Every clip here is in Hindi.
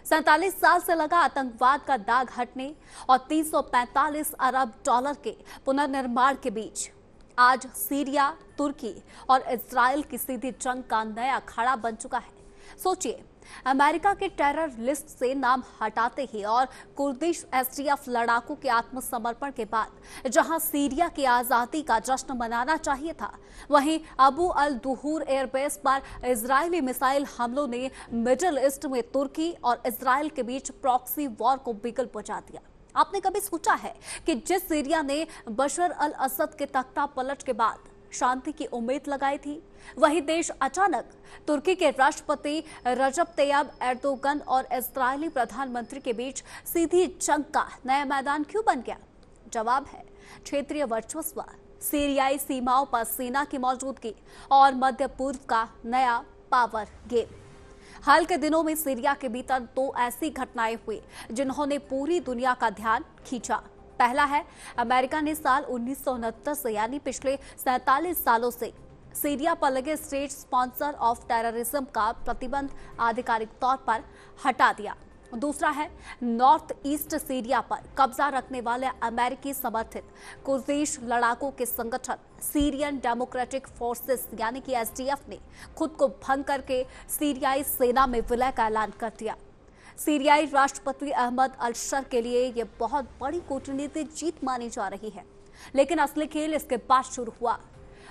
47 साल से लगा आतंकवाद का दाग हटने और 345 अरब डॉलर के पुनर्निर्माण के बीच आज सीरिया, तुर्की और इजराइल की सीधी जंग का नया अखाड़ा बन चुका है। सोचिए, अमेरिका के टेरर लिस्ट से नाम हटाते ही और कुर्दिश एसडीएफ लड़ाकों के आत्मसमर्पण के बाद जहां सीरिया की आजादी का जश्न मनाना चाहिए था, वहीं अबू अल दुहूर एयरबेस पर इजरायली मिसाइल हमलों ने मिडिल ईस्ट में तुर्की और इजराइल के बीच प्रॉक्सी वॉर को बिगल बजा दिया। आपने कभी सोचा है कि जिस सीरिया ने बशर अल असद के तख्ता पलट के बाद शांति की उम्मीद लगाई थी, वही देश अचानक तुर्की के राष्ट्रपति रजब तैयब एर्दोगन और इजरायली प्रधानमंत्री के बीच सीधी जंग का नया मैदान क्यों बन गया? जवाब है क्षेत्रीय वर्चस्व, सीरियाई सीमाओं पर सेना की मौजूदगी और मध्य पूर्व का नया पावर गेम। हाल के दिनों में सीरिया के भीतर दो ऐसी घटनाएं हुई जिन्होंने पूरी दुनिया का ध्यान खींचा। पहला है, अमेरिका ने साल 1969 से यानी पिछले 47 सालों से सीरिया पर लगे स्टेट स्पॉन्सर ऑफ टेररिज्म का प्रतिबंध आधिकारिक तौर पर हटा दिया। दूसरा है, नॉर्थ ईस्ट सीरिया पर कब्जा रखने वाले अमेरिकी समर्थित कुर्दिश लड़ाकों के संगठन सीरियन डेमोक्रेटिक फोर्सेस यानी कि एसडीएफ ने खुद को भंग करके सीरियाई सेना में विलय का ऐलान कर दिया। सीरियाई राष्ट्रपति अहमद अल-शर के लिए यह बहुत बड़ी कूटनीतिक जीत मानी जा रही है, लेकिन असली खेल इसके बाद शुरू हुआ।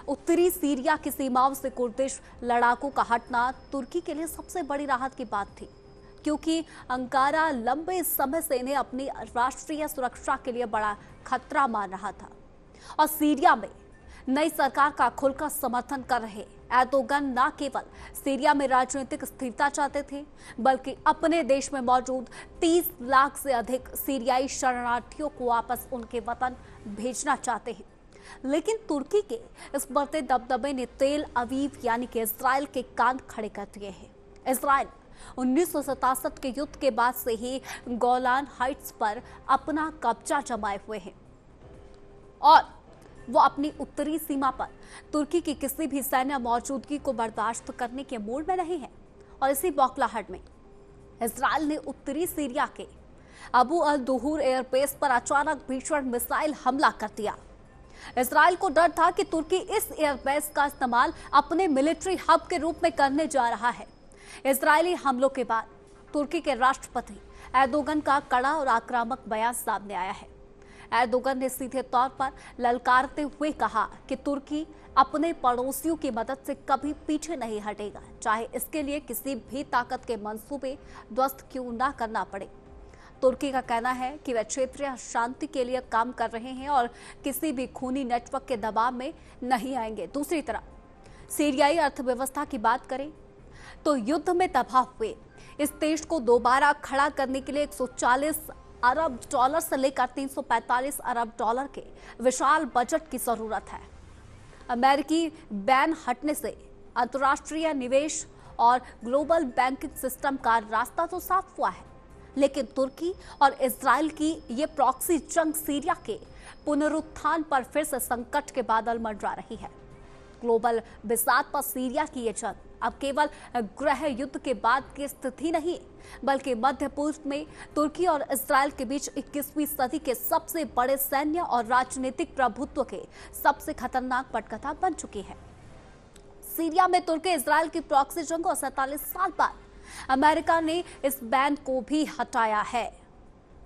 उत्तरी सीरिया की सीमाओं से कुर्दिश लड़ाकों का हटना तुर्की के लिए सबसे बड़ी राहत की बात थी, क्योंकि अंकारा लंबे समय से इन्हें अपनी राष्ट्रीय सुरक्षा के लिए बड़ा खतरा मान रहा था। और सीरिया में नई सरकार का खुलकर समर्थन कर रहे एर्दोगन न केवल सीरिया में राजनीतिक स्थिरता चाहते थे, बल्कि अपने देश में मौजूद 30 लाख से अधिक सीरियाई शरणार्थियों को वापस उनके वतन भेजना चाहते हैं। लेकिन तुर्की के इस बढ़ते दबदबे ने तेल अवीव यानी कि इजराइल के कान खड़े कर दिए हैं। इजराइल 1967 के युद्ध के बाद से ही गोलान हाइट्स पर अपना कब्जा जमाए हुए हैं और वो अपनी उत्तरी सीमा पर तुर्की की किसी भी सैन्य मौजूदगी को बर्दाश्त करने के मूड में नहीं है। और इसी बौखलाहट में इजराइल ने उत्तरी सीरिया के अबू अल दुहूर एयरबेस पर अचानक भीषण मिसाइल हमला कर दिया। इजराइल को डर था कि तुर्की इस एयरबेस का इस्तेमाल अपने मिलिट्री हब के रूप में करने जा रहा है। इजरायली हमलों के बाद तुर्की के राष्ट्रपति एर्दोगन का कड़ा और आक्रामक बयान सामने आया है। एर्दोगन ने सीधे तौर पर ललकारते हुए कहा कि तुर्की अपने पड़ोसियों की मदद से कभी पीछे नहीं हटेगा, चाहे इसके लिए किसी भी ताकत के मंसूबे ध्वस्त क्यों ना करना पड़े। तुर्की का कहना है कि वे क्षेत्रीय शांति के लिए काम कर रहे हैं और किसी भी खूनी नेटवर्क के दबाव में नहीं आएंगे। दूसरी तरफ सीरियाई अर्थव्यवस्था की बात करें तो युद्ध में तबाह हुए इस देश को दोबारा खड़ा करने के लिए 140 अरब डॉलर से लेकर 345 अरब डॉलर के विशाल बजट की जरूरत है। अमेरिकी बैन हटने से अंतर्राष्ट्रीय निवेश और ग्लोबल बैंकिंग सिस्टम का रास्ता तो साफ हुआ है, लेकिन तुर्की और इजराइल की ये प्रॉक्सी जंग सीरिया के पुनरुत्थान पर फिर से संकट के बादल मंडरा रही है। ग्लोबल बिसात पर सीरिया की ये जंग अब केवल गृह युद्ध के बाद की स्थिति नहीं, बल्कि मध्य पूर्व में तुर्की और इजराइल के बीच 21वीं सदी के सबसे बड़े सैन्य और राजनीतिक प्रभुत्व के सबसे खतरनाक पटकथा बन चुकी है। सीरिया में तुर्की इजराइल की प्रॉक्सी जंग और 47 साल बाद अमेरिका ने इस बैन को भी हटाया है।